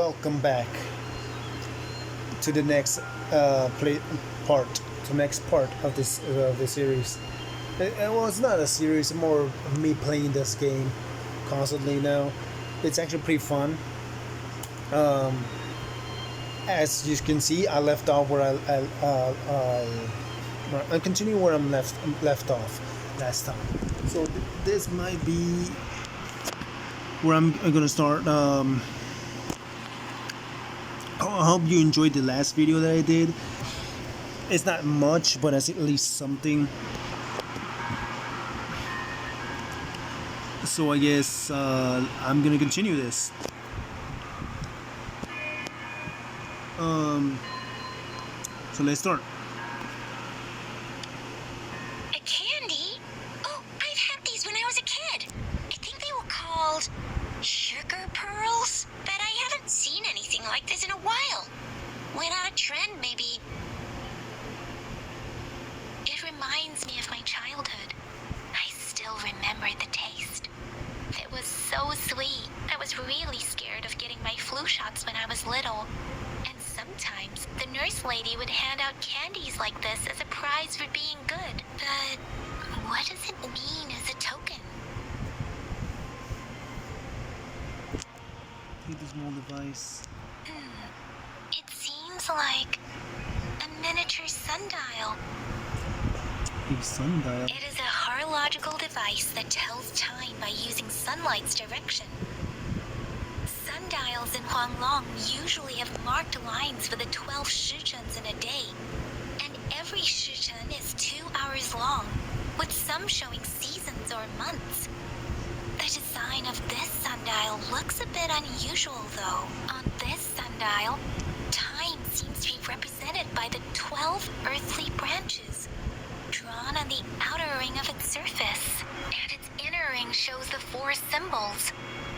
welcome back to the next next part of the series. Well, it's not a series, more of me playing this game constantly now. It's actually pretty fun. As you can see, I left off where I continue where I'm left off last time. So this might be where I'm gonna start. I hope you enjoyed the last video that I did. It's not much, but it's at least something. So I guess I'm gonna continue this. So let's start. A candy? Oh, I've had these when I was a kid. I think they were called sugar pearls, but I haven't seen anything like this in a while. Went on a trend, maybe. It reminds me of my childhood. I still remember the taste. It was so sweet. I was really scared of getting my flu shots when I was little. And sometimes the nurse lady would hand out candies like this as a prize for being good. But what does it mean as a token? Take this small device. It seems like a miniature sundial. A sundial. It is a horological device that tells time by using sunlight's direction. Sundials in Huanglong usually have marked lines for the 12 shichuns in a day, and every shichun is 2 hours long, with some showing seasons or months. The design of this sundial looks a bit unusual, though. On this sundial, time seems to be represented by the 12 earthly branches, drawn on the outer ring of its surface, and its inner ring shows the 4 symbols,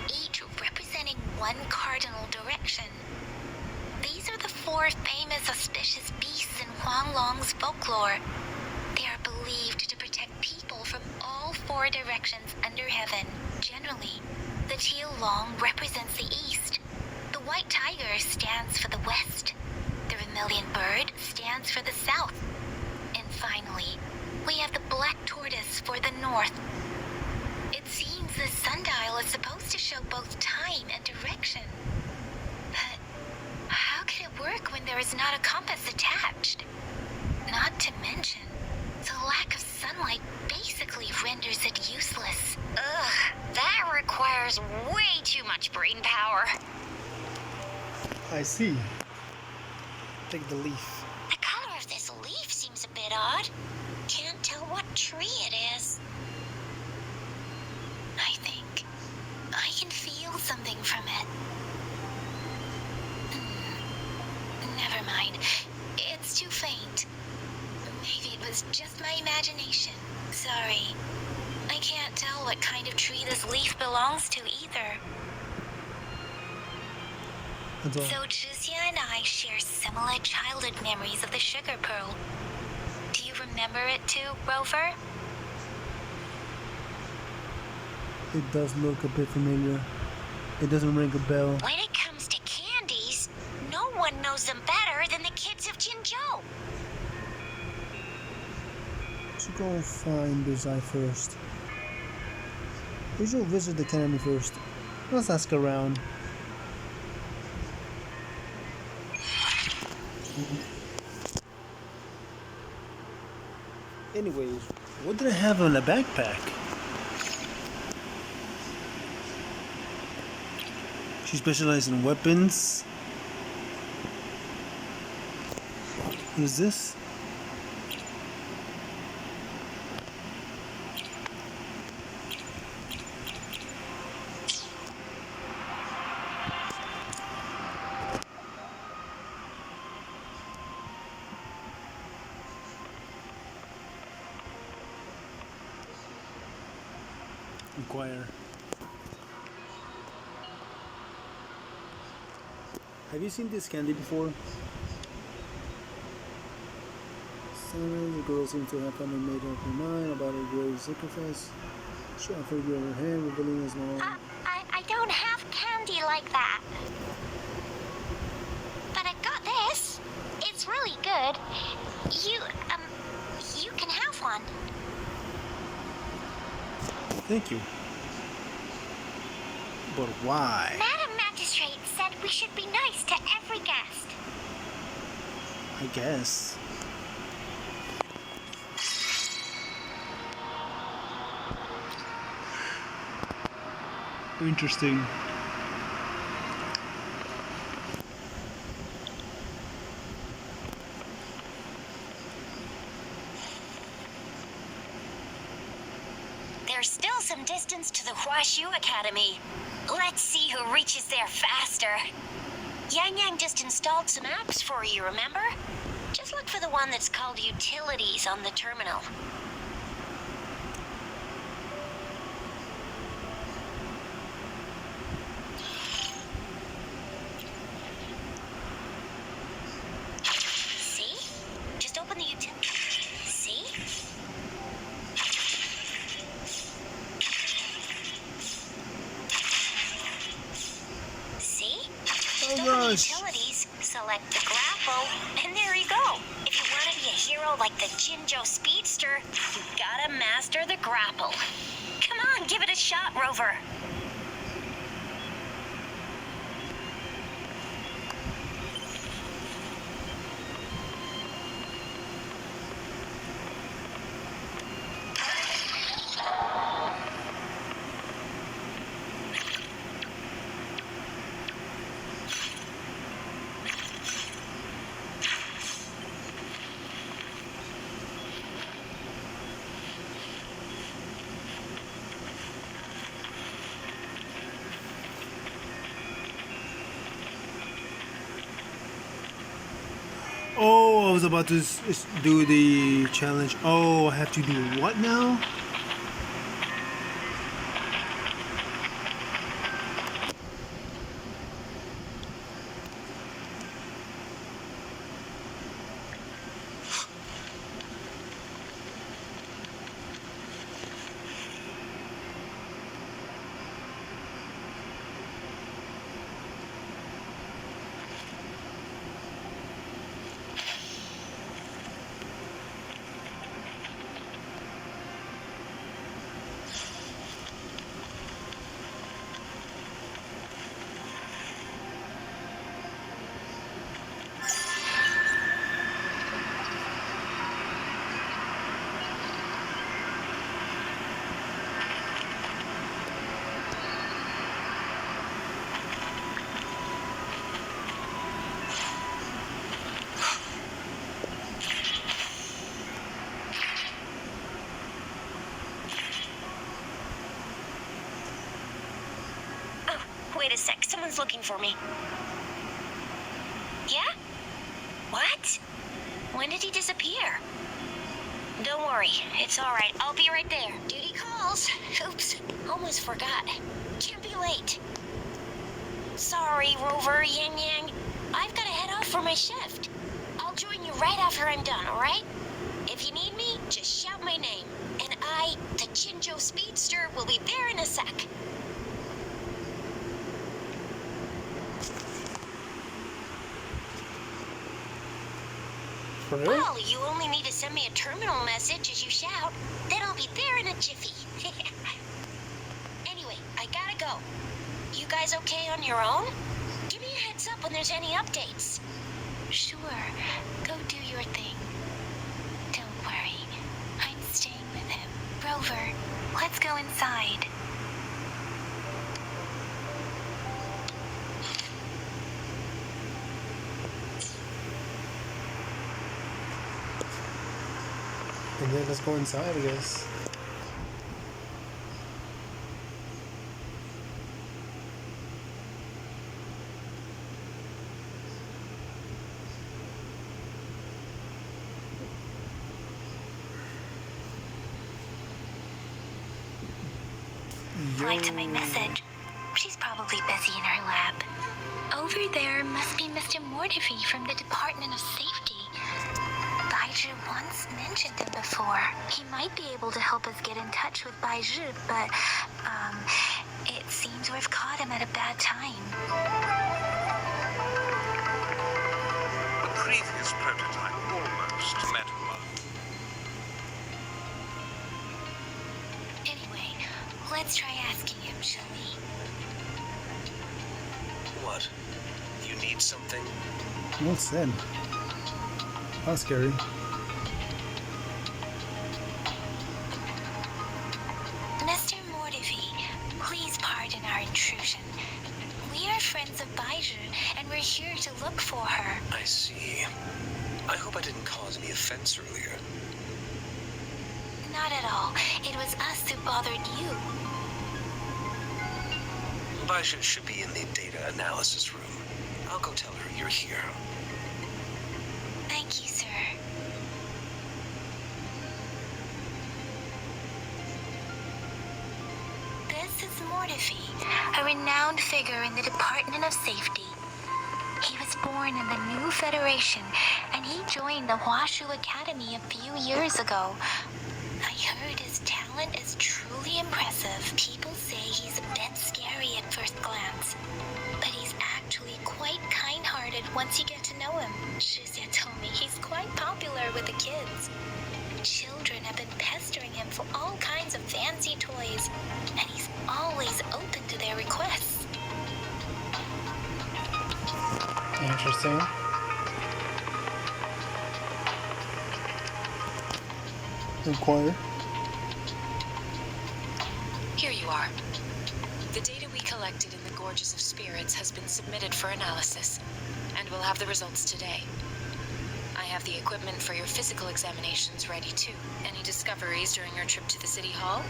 each representing one cardinal direction. These are the 4 famous auspicious beasts in Huanglong's folklore. They are believed to protect people from all 4 directions under heaven. Generally, the teal long represents the east, the white tiger stands for the west, the vermilion bird stands for the south, and finally, we have the black tortoise for the north. It seems this sundial is supposed to show both time and direction. But how can it work when there is not a compass attached? Not to mention, the lack of sunlight basically renders it useless. Ugh, that requires way too much brain power. I see. Take the leaf. The color of this leaf seems a bit odd. Can't tell what tree it is. I think I can feel something from it. Never mind. It's too faint. Maybe it was just my imagination. Sorry. I can't tell what kind of tree this leaf belongs to either. So Zhuzia and I share similar childhood memories of the sugar pearl. Do you remember it too, Rover? It does look a bit familiar. It doesn't ring a bell. When it comes to candies, no one knows them better than the kids of Jinzhou. Should go find Bizai first. We should visit the academy first. Let's ask around. Anyways, what did I have in the backpack? She specializes in weapons. What is this? Inquire. Have you seen this candy before? Suddenly, the girl seems to have finally made up her mind about her great sacrifice. She offered you her hand, revealing a small. I don't have candy like that. It's really good. You can have one. Thank you. But why? Madam Magistrate said we should be nice to every guest. I guess. Interesting. There's still some distance to the Huashu Academy. Let's see who reaches there faster. Yang Yang just installed some apps for you, remember? Just look for the one that's called Utilities on the terminal. See? Just open the utilities. See? See? Just open the utilities, select the grapple, and there you go. If you want to be a hero like the Jinjo Speedster, you gotta master the grapple. Come on, give it a shot, Rover. Oh, I was about to do the challenge. Oh, I have to do what now? Wait a sec, someone's looking for me. Yeah? What? When did he disappear? Don't worry, it's alright. I'll be right there. Duty calls. Oops, almost forgot. Can't be late. Sorry, Rover, Yang Yang. I've got to head off for my shift. I'll join you right after I'm done, alright? If you need me, just shout my name. And I, the Jinjo Speedster, will be there in a sec. Well, you only need to send me a terminal message as you shout. Then I'll be there in a jiffy. Anyway, I gotta go. You guys okay on your own? Give me a heads up when there's any updates. Sure. Go do your thing. Don't worry. I'm staying with him. Rover, let's go inside. And then let's go inside, I guess. Reply to my message. She's probably busy in her lab. Over there must be Mr. Mortifi from the Department of Safety. Baizhi once mentioned him before. He might be able to help us get in touch with Baizhi, but, it seems we've caught him at a bad time. The previous prototype actually. What? You need something? Well said. How scary. Mr. Mortivy, please pardon our intrusion. We are friends of Baiju, and we're here to look for her. I see. I hope I didn't cause any offense earlier. Not at all. It was us who bothered you. Baiju should be in the data analysis room. I'll go tell her you're here. Thank you, sir. This is Mortivy, a renowned figure in the Department of Safety. He was born in the new Federation, and he joined the Huashu Academy a few years ago. I heard his talent is truly impressive. People say he's a bit scary at first glance, but he's actually quite kind-hearted once you get to know him. Shizia told me he's quite popular with the kids. Children have been pestering him for all kinds of fancy toys, and he's always open to their requests. Interesting. Inquire. Here you are. The data we collected in the Gorges of Spirits has been submitted for analysis, and we'll have the results today. I have the equipment for your physical examinations ready too. Any discoveries during your trip to the City Hall?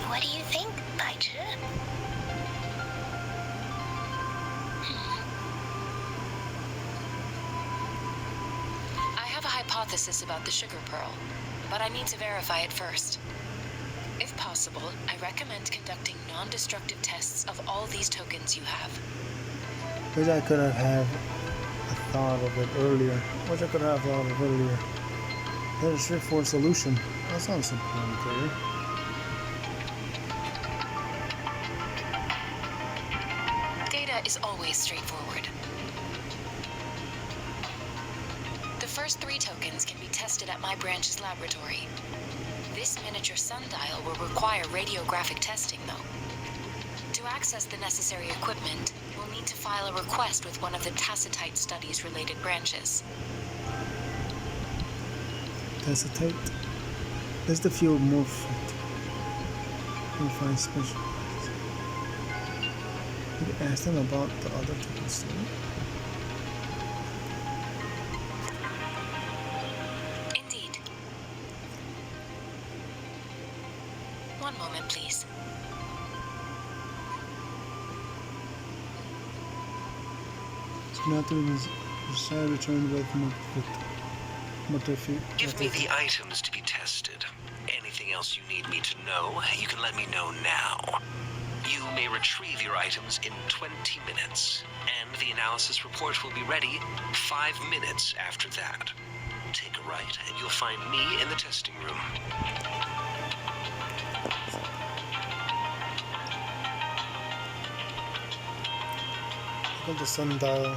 What do you think, Baiju? I have a hypothesis about the sugar pearl, but I need to verify it first. If possible, I recommend conducting non-destructive tests of all these tokens you have. Wish I could have had a thought of it earlier. Wish I could have thought of it earlier. There's a straightforward solution. That sounds simple and clear. Data is always straightforward. The first 3 tokens can be tested at my branch's laboratory. This miniature sundial will require radiographic testing, though. To access the necessary equipment, we'll need to file a request with one of the Tacitite studies-related branches. Tacitite. Is the field more fit? We'll find special. You can ask them about the other tokens too. Indeed. One moment, please. Nothing is returned with Motifi. Give me the items to be tested. Anything else you need me to know, you can let me know now. You may retrieve your items in 20 minutes, and the analysis report will be ready 5 minutes after that. Take a right, and you'll find me in the testing room. Look at the sundial.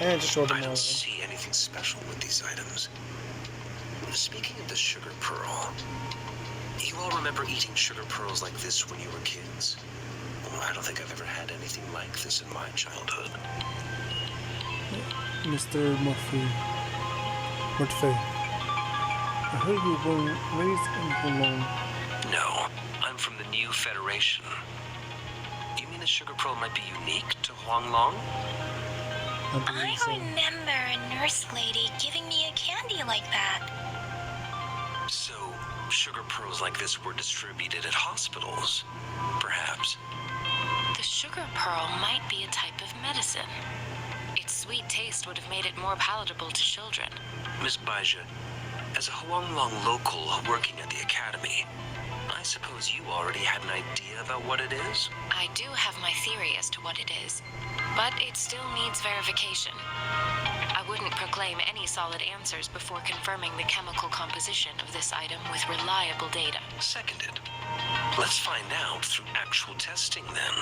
And just show them I all. don't see anything special with these items. Speaking of the sugar pearl, you all remember eating sugar pearls like this when you were kids? Well, I don't think I've ever had anything like this in my childhood. Mr. Murphy. I heard you were raised in Bologna. No, I'm from the New Federation. You mean the sugar pearl might be unique to Huanglong? I believe I so. remember a nurse lady giving me a candy like that. So, sugar pearls like this were distributed at hospitals, perhaps. The sugar pearl might be a type of medicine. Its sweet taste would have made it more palatable to children. Miss Baija, as a Huanglong local working at the academy, I suppose you already had an idea about what it is? I do have my theory as to what it is, but it still needs verification. I wouldn't proclaim any solid answers before confirming the chemical composition of this item with reliable data. Seconded. Let's find out through actual testing then.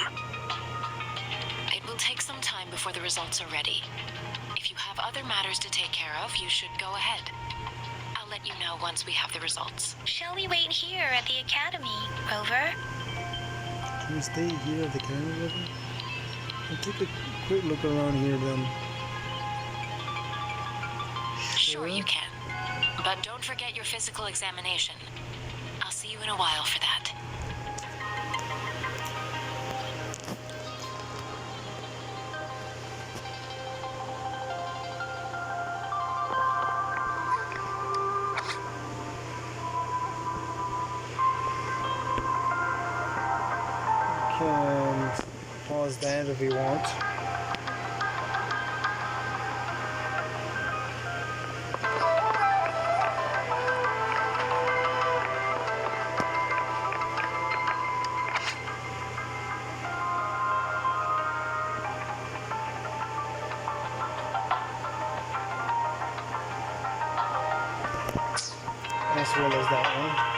It will will take some time before the results are ready. If you have other matters to take care of, you should go ahead. I'll let you know once we have the results. Shall we wait here at the academy, Rover? Can we stay here at the camera level? I'll take a quick look around here then. Sure you can. But don't forget your physical examination. I'll see you in a while for that. Can pause that if we want. As well as that one.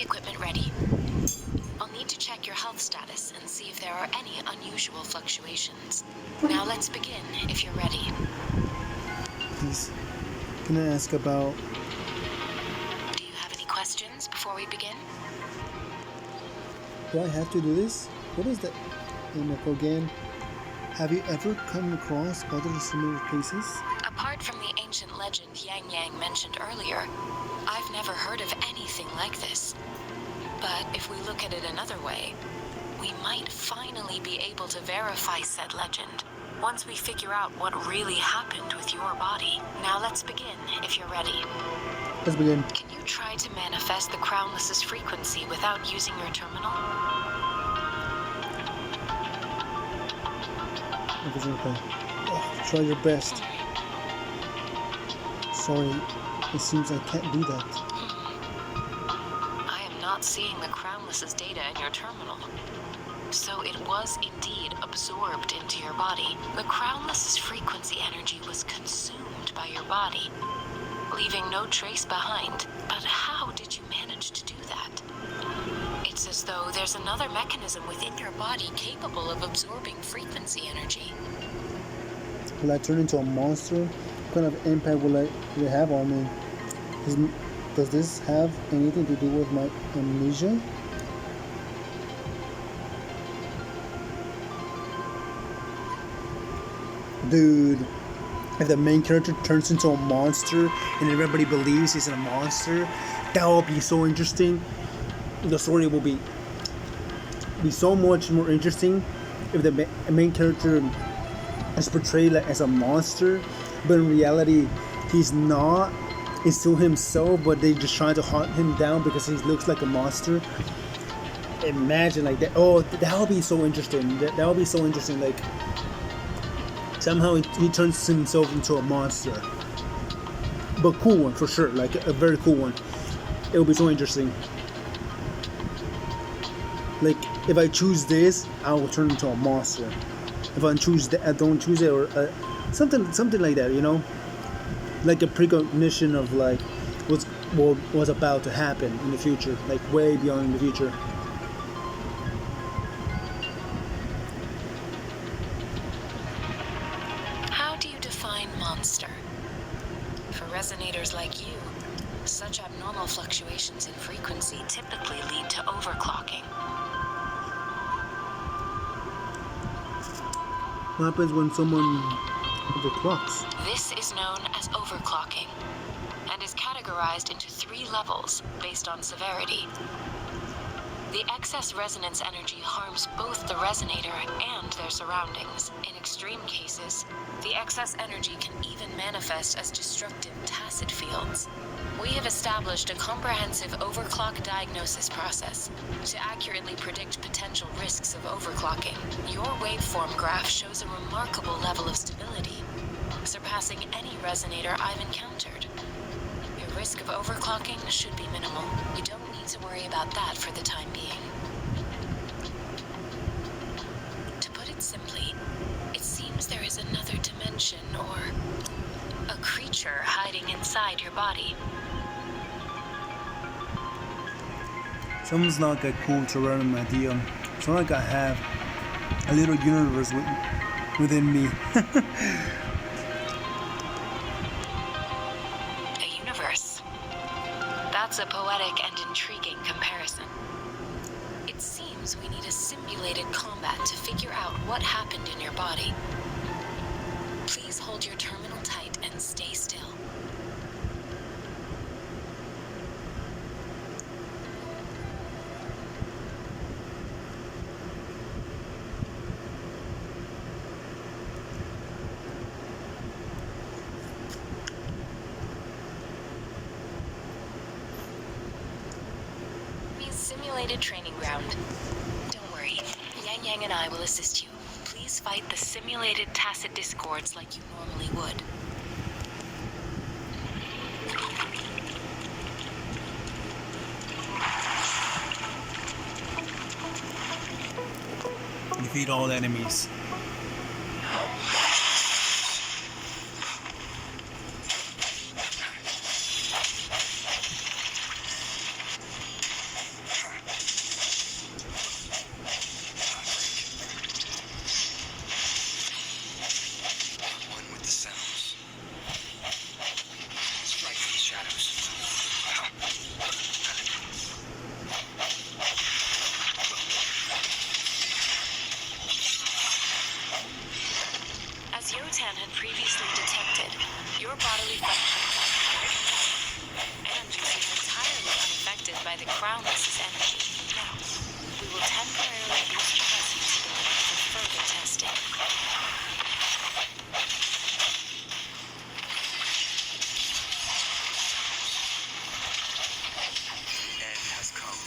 Equipment ready. I'll need to check your health status and see if there are any unusual fluctuations. Now let's begin, if you're ready. Please, can I ask about... Do you have any questions before we begin? Do I have to do this? What is that info again? Have you ever come across other similar cases? Apart from the ancient legend Yang Yang mentioned earlier, I've never heard of anything like this. But if we look at it another way, we might finally be able to verify said legend once we figure out what really happened with your body. Now let's begin, if you're ready. Let's begin. Can you try to manifest the Crownless's frequency without using your terminal? Okay. Oh, try your best. Sorry, it seems I can't do that. Not seeing the Crownless's data in your terminal. So it was indeed absorbed into your body. The Crownless's frequency energy was consumed by your body, leaving no trace behind. But how did you manage to do that? It's as though there's another mechanism within your body capable of absorbing frequency energy. Will I turn into a monster? What kind of impact will it have on me? Does this have anything to do with my amnesia? Dude, if the main character turns into a monster and everybody believes he's a monster, that will be so interesting. The story will be so much more interesting if the main character is portrayed as a monster, but in reality he's not. He's still himself, but they just trying to hunt him down because he looks like a monster. Imagine like that. Oh, that would be so interesting. That would be so interesting. Like somehow he turns himself into a monster, but cool one for sure. Like a very cool one. It would be so interesting. Like if I choose this, I will turn into a monster. If I choose that, I don't choose it, or something like that. You know. Like a precognition of like what was about to happen in the future, like way beyond in the future. How do you define monster? For resonators like you, such abnormal fluctuations in frequency typically lead to overclocking. What happens when someone overclocks? This is known as overclocking, and is categorized into 3 levels based on severity. The excess resonance energy harms both the resonator and their surroundings. In extreme cases, the excess energy can even manifest as destructive tacit fields. We have established a comprehensive overclock diagnosis process to accurately predict potential risks of overclocking. Your waveform graph shows a remarkable level of stability, surpassing any resonator I've encountered. Your risk of overclocking should be minimal. You don't need to worry about that for the time being. To put it simply, it seems seems there is another dimension or a creature hiding inside your body. Sounds like a cool to random idea. It's not like I have a little universe within me. A universe. That's a poetic and intriguing comparison. It seems we need a simulated combat to figure out what happened in your body. Please hold your terminal tight and stay still. Simulated training ground. Don't worry, Yang Yang and I will assist you. Please fight the simulated tacit discords like you normally would. Defeat all enemies. Yotan had previously detected, your bodily functions and you seem entirely unaffected by the Crownless's energy. Now, we will temporarily boost your presence for further testing. End has come.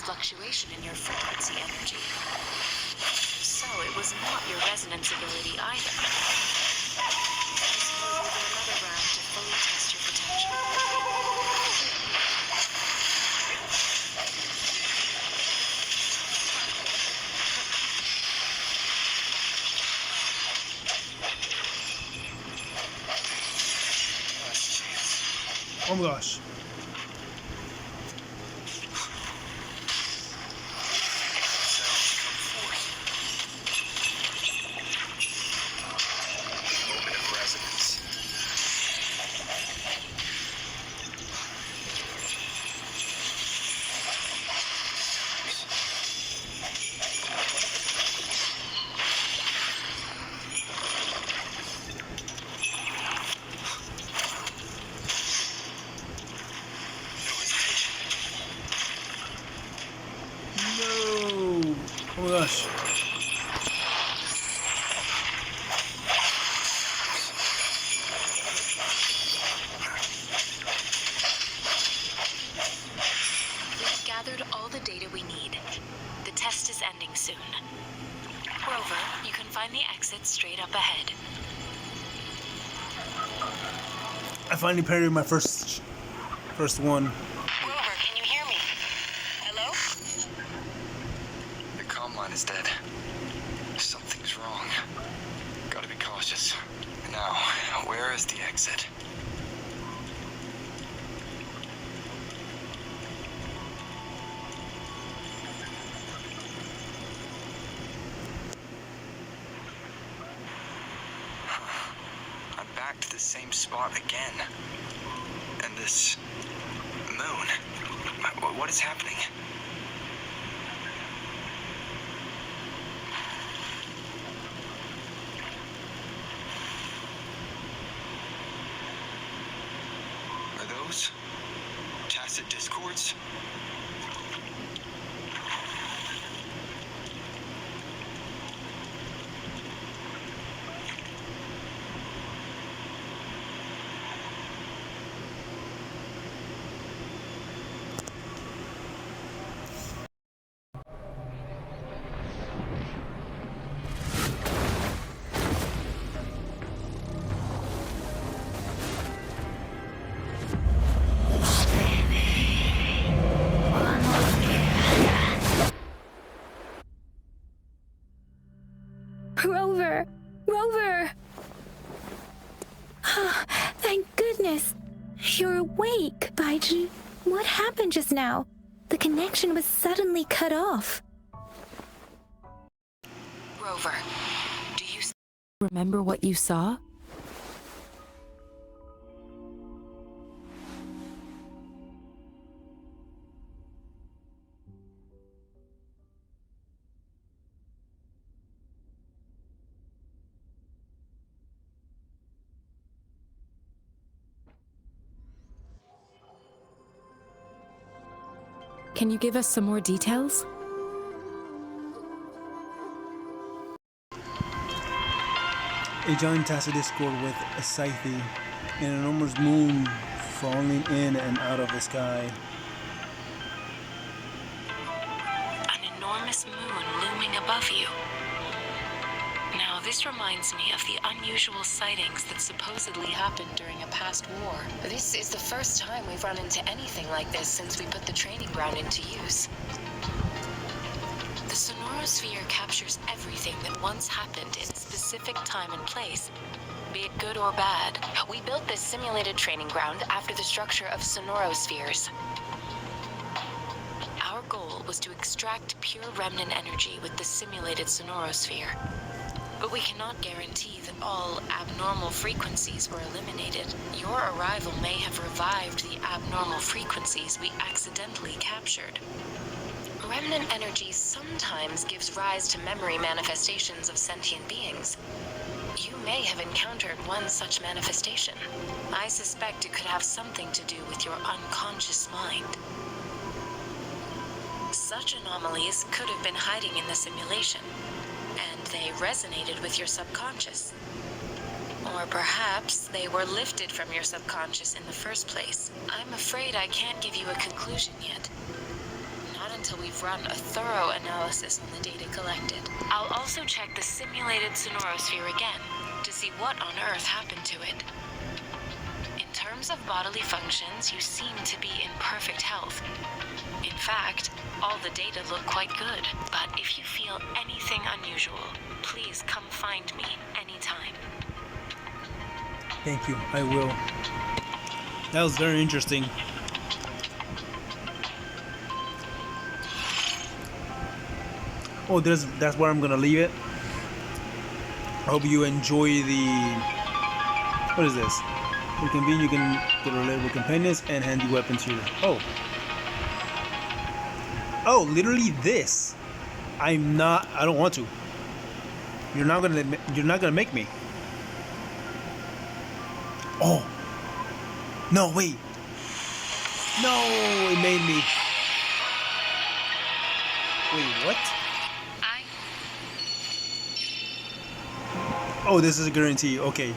Fluctuation in your frequency energy. So it was not your resonance ability either. Let's move over another round to fully test your potential. Oh my gosh. Oh my gosh. We've gathered all the data we need. The test is ending soon. Rover, you can find the exit straight up ahead. I finally parried my first one. Rover, can you hear me? Hello? The comm line is dead. Something's wrong. Gotta be cautious. Now, where is the exit? I'm back to the same spot again. And this moon. What is happening? Are those tacit discords? goodness! You're awake, Baiji. What happened just now? The connection was suddenly cut off. Rover, do you remember what you saw? Can you give us some more details? A giant tacit discord with a scythe, an enormous moon falling in and out of the sky. An enormous moon looming above you. Now, this reminds me of the unusual sightings that supposedly happened during a past war. This is the first time we've run into anything like this since we put the training ground into use. The sonorosphere captures everything that once happened in a specific time and place, be it good or bad. We built this simulated training ground after the structure of sonorospheres. Our goal was to extract pure remnant energy with the simulated sonorosphere. But we cannot guarantee that all abnormal frequencies were eliminated. Your arrival may have revived the abnormal frequencies we accidentally captured. Remnant energy sometimes gives rise to memory manifestations of sentient beings. You may have encountered one such manifestation. I suspect it could have something to do with your unconscious mind. Such anomalies could have been hiding in the simulation, and they resonated with your subconscious. Or perhaps they were lifted from your subconscious in the first place. I'm afraid I can't give you a conclusion yet. Not until we've run a thorough analysis on the data collected. I'll also check the simulated sonorosphere again to see what on earth happened to it. In terms of bodily functions, you seem to be in perfect health. In fact, all the data look quite good. But if you feel anything unusual, please come find me anytime. Thank you, I will. That was very interesting. Oh, that's where I'm gonna leave it. I hope you enjoy the... What is this? You can get relatable companions and handy weapons here. Oh, literally this. I don't want to. You're not gonna make me. Oh. No, wait. No, it made me. Wait, what? Oh, this is a guarantee. Okay.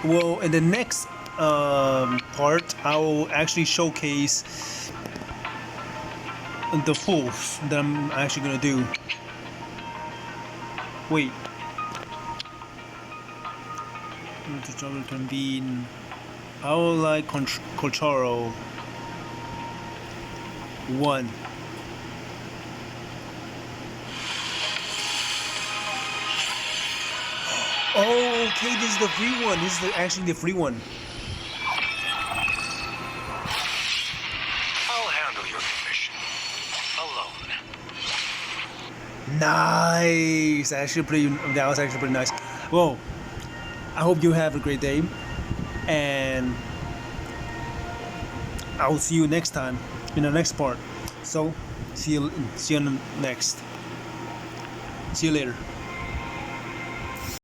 Well, in the next part, I will actually showcase the fools that I'm actually gonna do. Wait. To convene. I would like Colcharo 1. Oh, okay, this is the free one. This is actually the free one. I'll handle your mission alone. Nice. That was actually pretty nice. Well, I hope you have a great day, and I will see you next time in the next part. So, see you next. See you later.